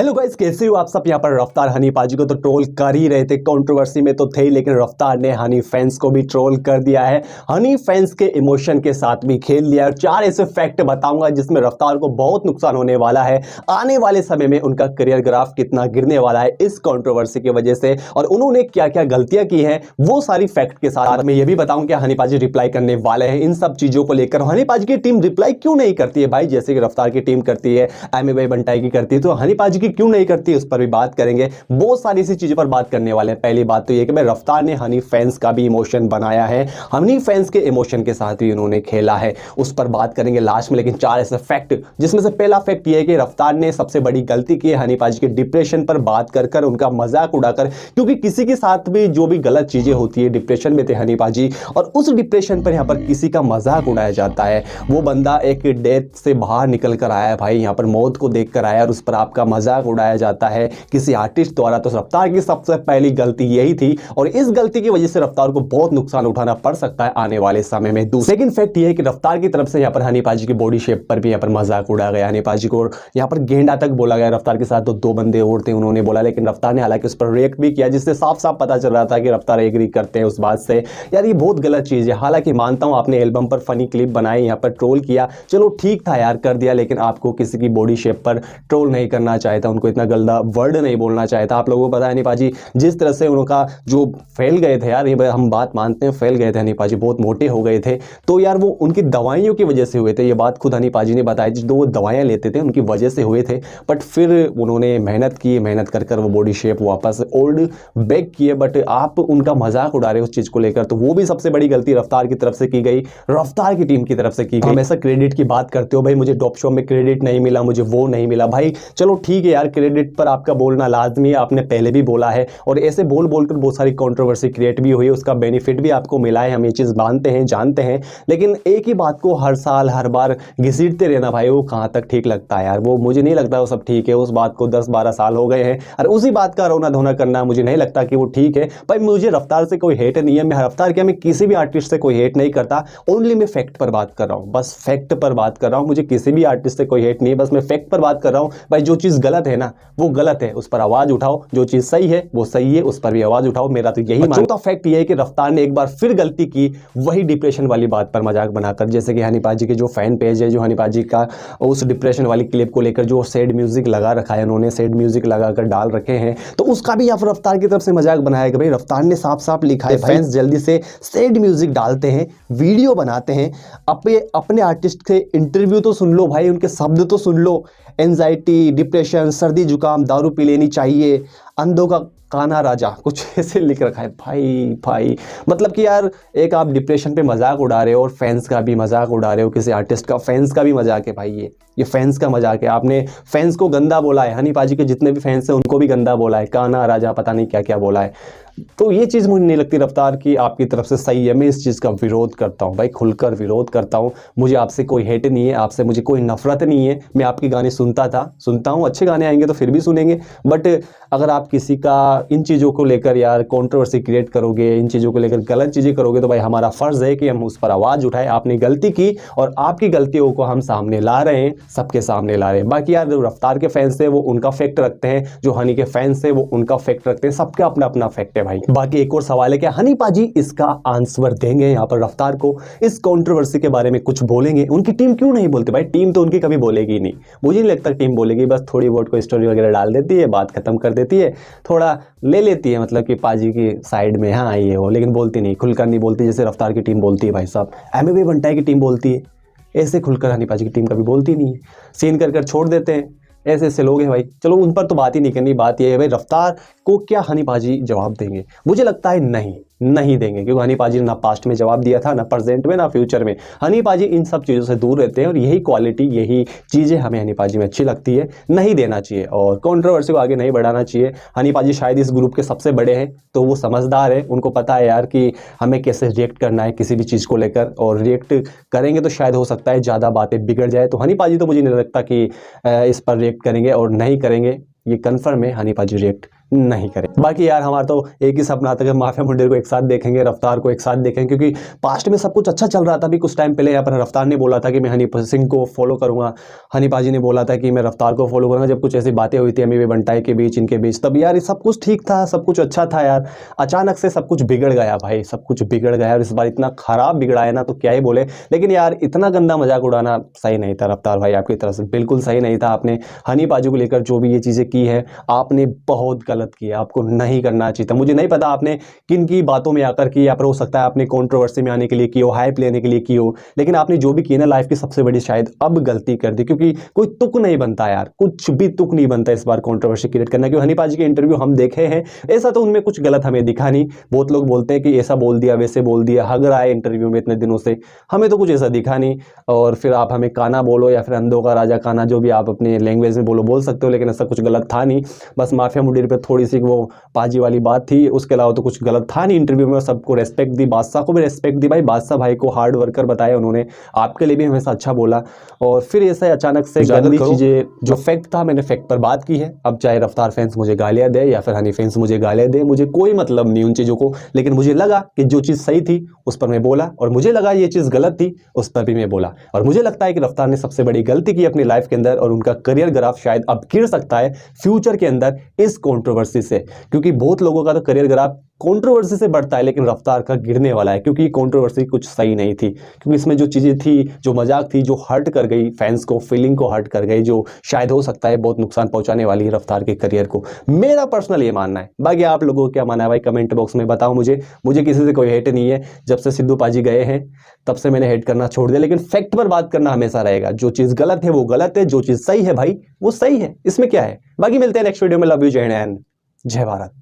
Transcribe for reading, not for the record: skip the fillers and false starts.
Hello guys, कैसे हो आप सब। यहाँ पर रफ्तार हनी पाजी को तो ट्रोल कर ही रहे थे, कंट्रोवर्सी में तो थे ही, लेकिन रफ्तार ने हनी फैंस को भी ट्रोल कर दिया है। हनी फैंस के इमोशन के साथ भी खेल लिया है। 4 ऐसे फैक्ट बताऊंगा जिसमें रफ्तार को बहुत नुकसान होने वाला है। आने वाले समय में उनका करियर ग्राफ कितना गिरने वाला है इस कंट्रोवर्सी की वजह से, और उन्होंने क्या क्या गलतियां की हैं वो सारी फैक्ट के साथ मैं ये भी बताऊं कि हनी पाजी रिप्लाई करने वाले हैं इन सब चीजों को लेकर। हनी पाजी की टीम रिप्लाई क्यों नहीं करती है भाई, जैसे कि रफ्तार की टीम करती है, एमी भाई बंटाई की करती है, तो हनी पाजी की क्यों नहीं करती, उस पर भी बात करेंगे। बहुत सारी ऐसी चीजों पर बात करने वाले हैं। पहली बात तो ये कि भाई रफ्तार ने हनी फैंस का भी इमोशन बनाया है, हनी फैंस के इमोशन के साथ भी उन्होंने खेला है, उस पर बात करेंगे लास्ट में। लेकिन 4 ऐसे फैक्ट जिसमें से पहला फैक्ट ये है कि रफ्तार ने सबसे बड़ी गलती की है हनी पाजी के डिप्रेशन पर बात कर कर, उनका मजाक उड़ाकर, क्योंकि किसी के साथ भी जो भी गलत चीजें होती है, डिप्रेशन में थे हनी पाजी, और उस डिप्रेशन पर यहाँ पर किसी का मजाक उड़ाया जाता है। वो बंदा एक डेथ से बाहर निकल कर आया है भाई, यहाँ पर मौत को देख कर आया और उस पर आपका मजाक उड़ाया जाता है किसी आर्टिस्ट द्वारा। तो रफ्तार की सबसे पहली गलती यही थी, और इस गलती की वजह से रफ्तार को बहुत नुकसान उठाना पड़ सकता है आने वाले समय में। सेकंड फैक्ट यह है कि रफ्तार की तरफ से यहाँ पर हनी पाजी की बॉडी शेप पर भी यहाँ पर मजाक उड़ाया गया। हनी पाजी को यहाँ पर गेंडा तक बोला गया। रफ्तार के साथ तो 2 बंदे और थे, उन्होंने बोला, लेकिन रफ्तार ने हालांकि उस पर रिएक्ट भी किया, जिससे साफ साफ पता चल रहा था कि रफ्तार एग्री करते हैं उस बात से। यार ये बहुत गलत चीज है। हालांकि मानता हूं आपने एल्बम पर फनी क्लिप बनाई, यहाँ पर ट्रोल किया, चलो ठीक था यार, कर दिया, लेकिन आपको किसी की बॉडी शेप पर ट्रोल नहीं करना चाहिए था, उनको इतना गंदा वर्ड नहीं बोलना चाहिए था। आप लोगों को पता है हनी पाजी जिस तरह से उनका जो फैल गए थे यार, ये हम बात मानते हैं, फैल गए थे हनी पाजी, बहुत मोटे हो गए थे। तो यार वो उनकी दवाइयों की वजह से हुए थे, ये बात खुद हनी पाजी ने बताई, जो वो दवाइयां लेते थे उनकी वजह से हुए थे। बट फिर उन्होंने मेहनत की, मेहनत कर कर वो बॉडी शेप वापस ओल्ड बैक किए। बट आप उनका मजाक उड़ा रहे हो उस चीज को लेकर, तो वो भी सबसे बड़ी गलती रफ्तार की तरफ से की गई, रफ्तार की टीम की तरफ से की गई। हमेशा क्रेडिट की बात करते हो भाई, मुझे डॉप शो में क्रेडिट नहीं मिला, मुझे वो नहीं मिला। भाई चलो ठीक है यार, क्रेडिट पर आपका बोलना लाजमी है, आपने पहले भी बोला है, और ऐसे बोल बोलकर बहुत सारी कंट्रोवर्सी क्रिएट भी हुई है, उसका बेनिफिट भी आपको मिला है, हम ये चीज़ मानते हैं, जानते हैं। लेकिन एक ही बात को हर साल हर बार घसीटते रहना भाई, वो कहाँ तक ठीक लगता है यार, वो मुझे नहीं लगता वो सब ठीक है। उस बात को 10-12 साल हो गए हैं और उसी बात का रोना धोना करना मुझे नहीं लगता कि वो ठीक है। भाई मुझे रफ्तार से कोई हेट नहीं है, मैं रफ्तार क्या, मैं किसी भी आर्टिस्ट से कोई हेट नहीं करता, ओनली मैं फैक्ट पर बात कर रहा हूँ, बस फैक्ट पर बात कर रहा हूँ। मुझे किसी भी आर्टिस्ट से कोई हेट नहीं है, बस मैं फैक्ट पर बात कर रहा हूँ। भाई जो चीज़ गलत है ना वो गलत है, उस पर आवाज उठाओ, जो चीज सही है वो सही है, उस पर भी आवाज उठाओ। मेरा तो यही मानना। फैक्ट ये है कि रफ्तार ने एक बार फिर गलती की, वही डिप्रेशन वाली बात पर मजाक बनाकर, जैसे कि हनी पाजी के जो फैन पेज है, जो हनी पाजी का उस डिप्रेशन वाली क्लिप को लेकर जो सैड म्यूजिक लगा रखा है, उन्होंने सैड म्यूजिक लगाकर डाल रखे हैं, तो उसका भी आप रफ्तार की तरफ से मजाक बनाया कि भाई रफ्तार ने साफ साफ लिखा है फैंस जल्दी से सैड म्यूजिक डालते हैं, वीडियो बनाते हैं, अपने आर्टिस्ट के इंटरव्यू तो सुन लो भाई, उनके शब्द तो सुन लो, एंजाइटी, डिप्रेशन, सर्दी जुकाम, दारू पी लेनी चाहिए, अंधों का काना राजा, कुछ ऐसे लिख रखा है। भाई मतलब कि यार एक आप डिप्रेशन पे मजाक उड़ा रहे हो और फैंस का भी मजाक उड़ा रहे हो, किसी आर्टिस्ट का फैंस का भी मजाक है भाई, ये फैंस का मजाक है। आपने फैंस को गंदा बोला है, हनी पाजी के जितने भी फैंस हैं उनको भी गंदा बोला है, काना राजा, पता नहीं क्या क्या बोला है। तो ये चीज़ मुझे नहीं लगती रफ्तार की आपकी तरफ से सही है। मैं इस चीज़ का विरोध करता हूँ भाई, खुलकर विरोध करता हूँ। मुझे आपसे कोई हेट नहीं है, आपसे मुझे कोई नफरत नहीं है। मैं आपके गाने सुनता हूँ, अच्छे गाने आएंगे तो फिर भी सुनेंगे। बट अगर आप किसी का इन चीज़ों को लेकर यार कंट्रोवर्सी क्रिएट करोगे, इन चीज़ों को लेकर गलत चीज़ें करोगे, तो भाई हमारा फ़र्ज़ है कि हम उस पर आवाज़ उठाएं। आपने गलती की और आपकी गलतियों को हम सामने ला रहे हैं, सबके सामने ला रहे हैं। बाकी यार जो रफ्तार के फैंस है वो उनका फैक्ट रखते हैं, जो हनी के फैंस है वो उनका फैक्ट रखते हैं, सबका अपना अपना फैक्ट है भाई। बाकी एक और सवाल है कि हनी पाजी इसका आंसर देंगे यहाँ पर रफ्तार को, इस कंट्रोवर्सी के बारे में कुछ बोलेंगे। उनकी टीम क्यों नहीं बोलती भाई, टीम तो उनकी कभी बोलेगी नहीं, मुझे नहीं लगता टीम बोलेगी। बस थोड़ी बहुत कोई स्टोरी वगैरह डाल देती है, बात खत्म कर देती है, थोड़ा ले लेती है, मतलब कि पाजी की साइड में हाँ ये हो, लेकिन बोलती नहीं, खुलकर नहीं बोलती, जैसे रफ्तार की टीम बोलती है भाई साहब, एमी भाई बंटाई की टीम बोलती है, ऐसे खुलकर हनी पाजी की टीम कभी बोलती नहीं है, सीन कर छोड़ देते हैं। ऐसे ऐसे लोग हैं भाई, चलो उन पर तो बात ही नहीं करनी। बात यह है भाई रफ्तार को क्या हनी पाजी जवाब देंगे, मुझे लगता है नहीं देंगे, क्योंकि हनी पाजी ने ना पास्ट में जवाब दिया था, ना प्रेजेंट में, ना फ्यूचर में। हनी पाजी इन सब चीज़ों से दूर रहते हैं और यही क्वालिटी, यही चीज़ें हमें हनी पाजी में अच्छी लगती है। नहीं देना चाहिए और कंट्रोवर्सी को आगे नहीं बढ़ाना चाहिए। हनी पाजी शायद इस ग्रुप के सबसे बड़े हैं, तो वो समझदार है, उनको पता है यार कि हमें कैसे रिएक्ट करना है किसी भी चीज़ को लेकर, और रिएक्ट करेंगे तो शायद हो सकता है ज़्यादा बातें बिगड़ जाए। तो हनी पाजी तो मुझे नहीं लगता कि इस पर रिएक्ट करेंगे, और नहीं करेंगे, ये कन्फर्म है, हनी पाजी रिएक्ट नहीं करें। बाकी यार हमारा तो एक ही सपना था कि माफिया मुंडे को एक साथ देखेंगे, रफ्तार को एक साथ देखेंगे, क्योंकि पास्ट में सब कुछ अच्छा चल रहा था। अभी कुछ टाइम पहले यहाँ पर रफ्तार ने बोला था कि मैं हनी सिंह को फॉलो करूंगा, हनी पाजी ने बोला था कि मैं रफ्तार को फॉलो करूंगा। जब कुछ ऐसी बातें हुई थी अमी बंटाई के बीच, इनके बीच, तब यार ये सब कुछ ठीक था, सब कुछ अच्छा था यार। अचानक से सब कुछ बिगड़ गया भाई, सब कुछ बिगड़ गया और इस बार इतना खराब बिगड़ा है ना, तो क्या ही बोले। लेकिन यार इतना गंदा मजाक उड़ाना सही नहीं था रफ्तार भाई, आपकी तरफ से बिल्कुल सही नहीं था। आपने हनी पाजी को लेकर जो भी ये चीज़ें की है, आपने बहुत गलत किया, आपको नहीं करना चाहिए था। मुझे नहीं पता आपने किन की बातों में आकर की, या फिर हो सकता है आपने कंट्रोवर्सी में आने के लिए की हो, हाइप लेने के लिए की हो, लेकिन आपने जो भी किया ना लाइफ की सबसे बड़ी शायद अब गलती कर दी, क्योंकि कोई तुक नहीं बनता यार, कुछ भी तुक नहीं बनता इस बार कंट्रोवर्सी क्रिएट करना। क्योंकि हनी पाजी के इंटरव्यू हम देखे हैं, ऐसा तो उनमें कुछ गलत हमें दिखा नहीं। बहुत लोग बोलते हैं कि ऐसा बोल दिया, वैसे बोल दिया, हग रहा है इंटरव्यू में इतने दिनों से, हमें तो कुछ ऐसा दिखा नहीं। और फिर आप हमें काना बोलो या फिर अंधों का राजा काना, जो भी आप अपने लैंग्वेज में बोल सकते हो, लेकिन ऐसा कुछ गलत था नहीं। बस माफिया मुंडीर पे थोड़ी सी वो पाजी वाली बात थी, उसके अलावा तो कुछ गलत था नहीं। इंटरव्यू में सबको रेस्पेक्ट दी, बादशाह को भी रेस्पेक्ट दी भाई, बादशाह भाई को हार्ड वर्कर बताया उन्होंने, आपके लिए भी हमेशा अच्छा बोला। और फिर ऐसे अचानक से गंदी चीजें, जो फैक्ट था मैंने फैक्ट पर बात की है। अब चाहे रफ्तार फैंस मुझे गालियां दे या फिर हनी फैंस मुझे गालियां दे, मुझे कोई मतलब नहीं उन चीजों को, लेकिन मुझे लगा कि जो चीज सही थी उस पर मैं बोला, और मुझे लगा ये चीज गलत थी उस पर भी मैं बोला। और मुझे लगता है कि रफ्तार ने सबसे बड़ी गलती की अपनी लाइफ के अंदर, और उनका करियर ग्राफ शायद अब गिर सकता है फ्यूचर के अंदर इस कंट्रोवर्सी से, क्योंकि बहुत लोगों का तो करियर ग्राफ कंट्रोवर्सी से बढ़ता है, लेकिन रफ्तार का गिरने वाला है, क्योंकि कंट्रोवर्सी कुछ सही नहीं थी। क्योंकि इसमें जो चीज़ें थी, जो मजाक थी, जो हर्ट कर गई फैंस को, फीलिंग को हर्ट कर गई, जो शायद हो सकता है बहुत नुकसान पहुंचाने वाली है रफ्तार के करियर को। मेरा पर्सनल ये मानना है। बाकी आप लोगों को क्या मानना है भाई, कमेंट बॉक्स में बताओ मुझे किसी से कोई हेट नहीं है। जब से सिद्धू पाजी गए हैं तब से मैंने हेट करना छोड़ दिया, लेकिन फैक्ट पर बात करना हमेशा रहेगा। जो चीज़ गलत है वो गलत है, जो चीज़ सही है भाई वो सही है, इसमें क्या है। बाकी मिलते हैं नेक्स्ट वीडियो में। लव यू, जय हिंद, जय भारत।